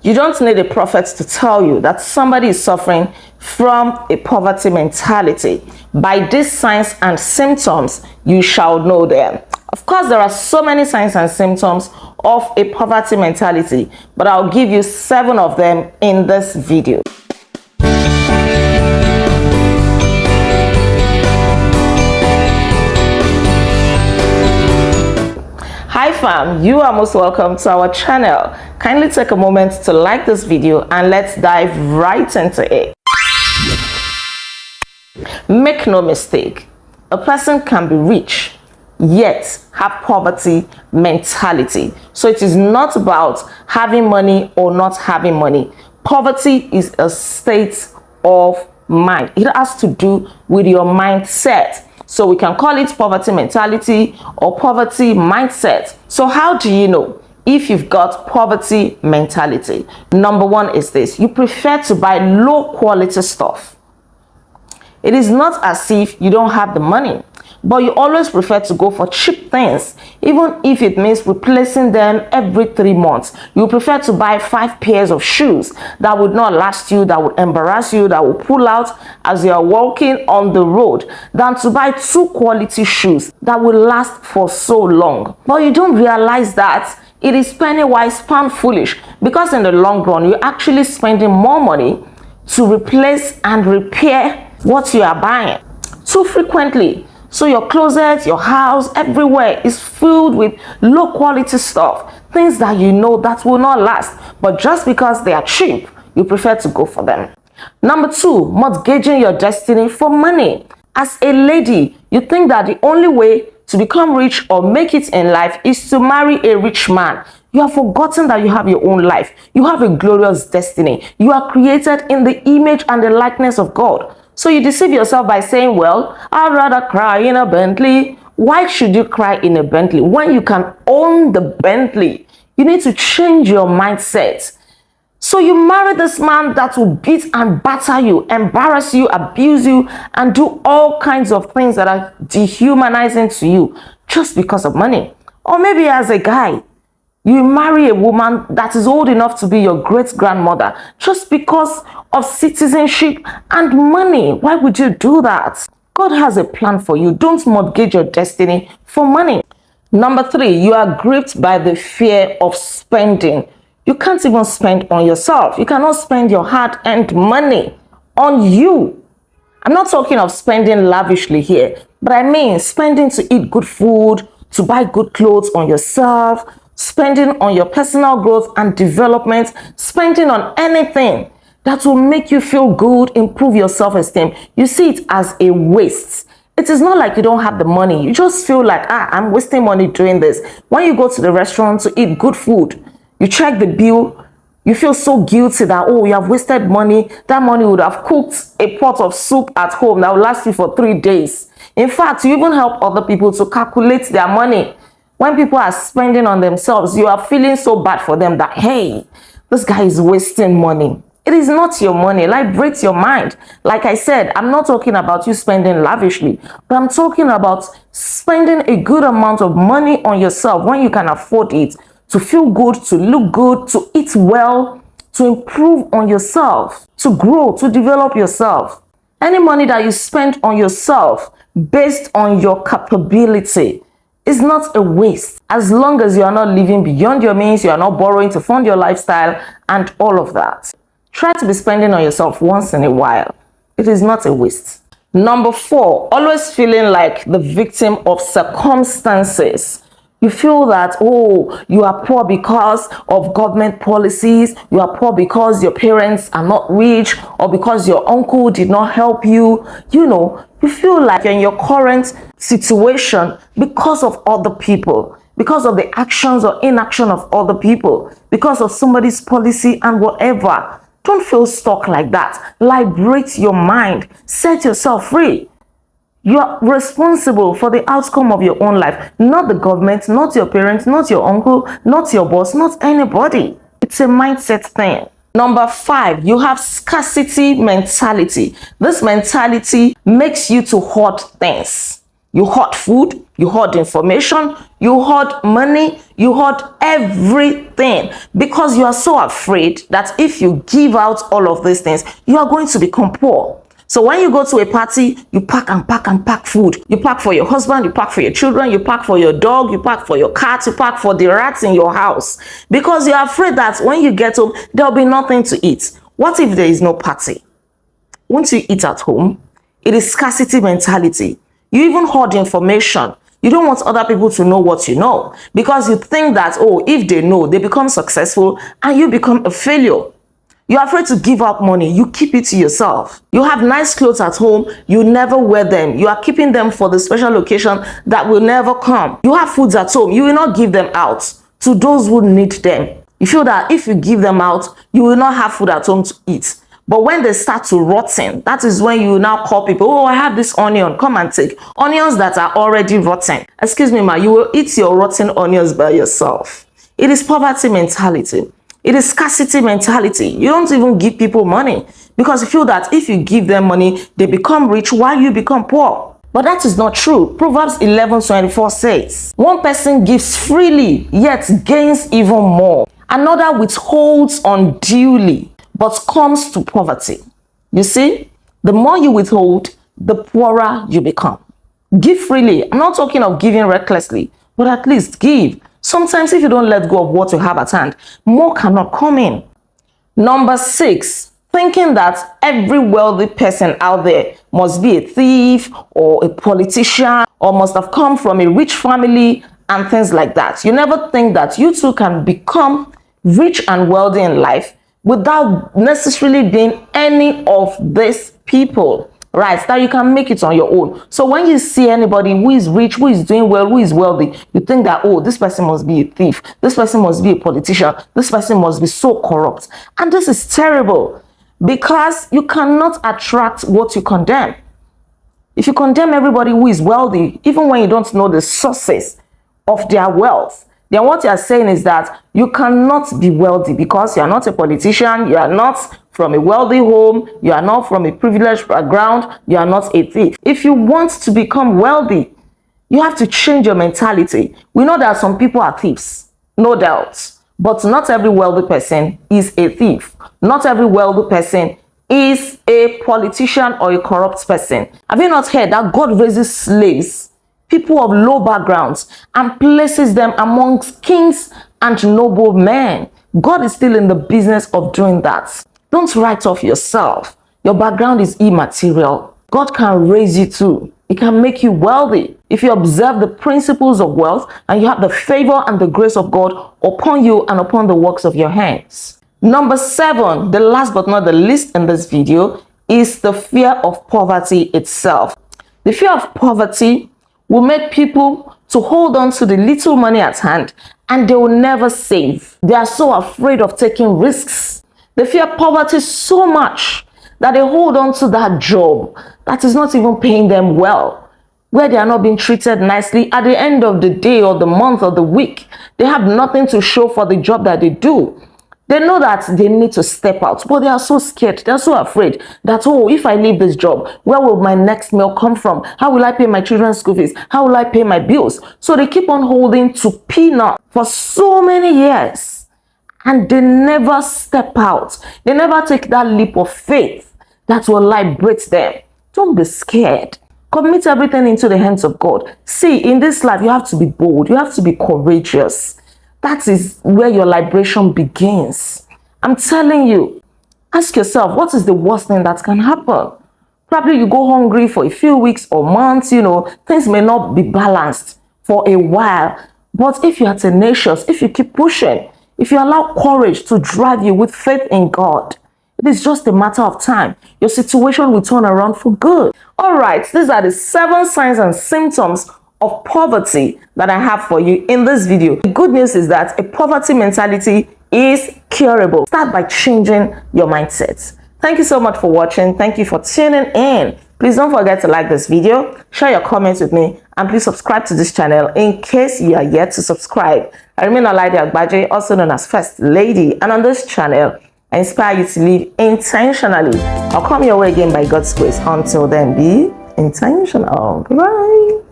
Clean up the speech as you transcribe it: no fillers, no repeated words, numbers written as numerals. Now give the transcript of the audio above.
You don't need a prophet to tell you that somebody is suffering from a poverty mentality. By these signs and symptoms, you shall know them. Of course, there are so many signs and symptoms of a poverty mentality, but I'll give you 7 of them in this video. Hi fam, you are most welcome to our channel. Kindly take a moment to like this video and let's dive right into it. Make no mistake, a person can be rich yet have poverty mentality. So it is not about having money or not having money. Poverty is a state of mind. It has to do with your mindset. So we can call it poverty mentality or poverty mindset. So how do you know if you've got poverty mentality? Number 1 is this: you prefer to buy low quality stuff. It is not as if you don't have the money, but you always prefer to go for cheap things, even if it means replacing them every 3 months. You prefer to buy 5 pairs of shoes that would not last you, that would embarrass you, that will pull out as you are walking on the road, than to buy 2 quality shoes that will last for so long. But you don't realize that it is penny wise, pound foolish, because in the long run, you're actually spending more money to replace and repair what you are buying too frequently. So your closet, your house, everywhere is filled with low quality stuff, things that you know that will not last, but just because they are cheap, you prefer to go for them. Number 2, mortgaging your destiny for money. As a lady, you think that the only way to become rich or make it in life is to marry a rich man. You have forgotten that you have your own life. You have a glorious destiny. You are created in the image and the likeness of God. So you deceive yourself by saying, well, I'd rather cry in a Bentley. Why should you cry in a Bentley when you can own the Bentley? You need to change your mindset. So you marry this man that will beat and batter you, embarrass you, abuse you, and do all kinds of things that are dehumanizing to you just because of money. Or maybe as a guy, you marry a woman that is old enough to be your great-grandmother just because of citizenship and money. Why would you do that? God has a plan for you. Don't mortgage your destiny for money. Number 3, you are gripped by the fear of spending. You can't even spend on yourself. You cannot spend your hard-earned money on you. I'm not talking of spending lavishly here, but I mean spending to eat good food, to buy good clothes on yourself, spending on your personal growth and development, spending on anything that will make you feel good, improve your self-esteem. You see it as a waste. It is not like you don't have the money. You just feel like, I'm wasting money doing this. When you go to the restaurant to eat good food, you check the bill, you feel so guilty that, oh, you have wasted money. That money would have cooked a pot of soup at home that will last you for 3 days. In fact, you even help other people to calculate their money. When people are spending on themselves, you are feeling so bad for them that, hey, this guy is wasting money. It is not your money. Liberate your mind. Like I said, I'm not talking about you spending lavishly, but I'm talking about spending a good amount of money on yourself when you can afford it, to feel good, to look good, to eat well, to improve on yourself, to grow, to develop yourself. Any money that you spend on yourself based on your capability is not a waste, as long as you are not living beyond your means, you are not borrowing to fund your lifestyle and all of that. Try to be spending on yourself once in a while. It is not a waste. Number 4, always feeling like the victim of circumstances. You feel that, oh, you are poor because of government policies, you are poor because your parents are not rich, or because your uncle did not help you. You feel like you're in your current situation because of other people, because of the actions or inaction of other people, because of somebody's policy and whatever. Don't feel stuck like that. Liberate your mind. Set yourself free. You're responsible for the outcome of your own life, not the government, not your parents, not your uncle, not your boss, not anybody. It's a mindset thing. Number 5, you have scarcity mentality. This mentality makes you to hoard things. You hoard food, you hoard information, you hoard money, you hoard everything because you are so afraid that if you give out all of these things, you are going to become poor. So when you go to a party, you pack and pack and pack food. You pack for your husband, you pack for your children, you pack for your dog, you pack for your cat, you pack for the rats in your house because you're afraid that when you get home, there'll be nothing to eat. What if there is no party? Won't you eat at home? It is scarcity mentality. You even hoard information. You don't want other people to know what you know because you think that, oh, if they know, they become successful and you become a failure. You're afraid to give out money. You keep it to yourself. You have nice clothes at home. You never wear them. You are keeping them for the special occasion that will never come. You have foods at home. You will not give them out to those who need them. You feel that if you give them out, you will not have food at home to eat. But when they start to rotten, that is when you now call people, oh, I have this onion, come and take. Onions that are already rotten. Excuse me, ma, you will eat your rotten onions by yourself. It is poverty mentality. It is scarcity mentality. You don't even give people money because you feel that if you give them money, they become rich while you become poor. But that is not true. Proverbs 11:24 says, one person gives freely, yet gains even more. Another withholds unduly, but comes to poverty. You see, the more you withhold, the poorer you become. Give freely. I'm not talking of giving recklessly, but at least give. Sometimes if you don't let go of what you have at hand, more cannot come in. Number 6, thinking that every wealthy person out there must be a thief or a politician or must have come from a rich family and things like that. You never think that you too can become rich and wealthy in life without necessarily being any of these people, right? That you can make it on your own. So when you see anybody who is rich, who is doing well, who is wealthy, you think that, oh, this person must be a thief, this person must be a politician, this person must be so corrupt. And this is terrible because you cannot attract what you condemn. If you condemn everybody who is wealthy, even when you don't know the sources of their wealth, then what you are saying is that you cannot be wealthy because you are not a politician, you are not from a wealthy home, you are not from a privileged background, you are not a thief. If you want to become wealthy, you have to change your mentality. We know that some people are thieves, no doubt, but not every wealthy person is a thief. Not every wealthy person is a politician or a corrupt person. Have you not heard that God raises slaves, people of low backgrounds, and places them amongst kings and noble men? God is still in the business of doing that. Don't write off yourself. Your background is immaterial. God can raise you too. He can make you wealthy if you observe the principles of wealth and you have the favor and the grace of God upon you and upon the works of your hands. Number 7, the last but not the least in this video, is the fear of poverty itself. The fear of poverty will make people to hold on to the little money at hand and they will never save. They are so afraid of taking risks. They fear poverty so much that they hold on to that job that is not even paying them well, where they are not being treated nicely. At the end of the day or the month or the week, they have nothing to show for the job that they do. They know that they need to step out, but they are so scared. They're so afraid that, oh, if I leave this job, where will my next meal come from? How will I pay my children's school fees? How will I pay my bills? So they keep on holding to peanuts for so many years and they never step out. They never take that leap of faith that will liberate them. Don't be scared. Commit everything into the hands of God. See, in this life, you have to be bold. You have to be courageous. That is where your liberation begins. I'm telling you, ask yourself, what is the worst thing that can happen? Probably you go hungry for a few weeks or months, things may not be balanced for a while. But if you are tenacious, if you keep pushing, if you allow courage to drive you with faith in God, it is just a matter of time. Your situation will turn around for good. All right, these are the 7 signs and symptoms of poverty that I have for you in this video. The good news is that a poverty mentality is curable. Start by changing your mindset. Thank you so much for watching. Thank you for tuning in. Please don't forget to like this video, share your comments with me, and please subscribe to this channel in case you are yet to subscribe. I remain Olaide Agbaje, also known as First Lady, and on this channel, I inspire you to live intentionally. I'll come your way again by God's grace. Until then, be intentional. Goodbye.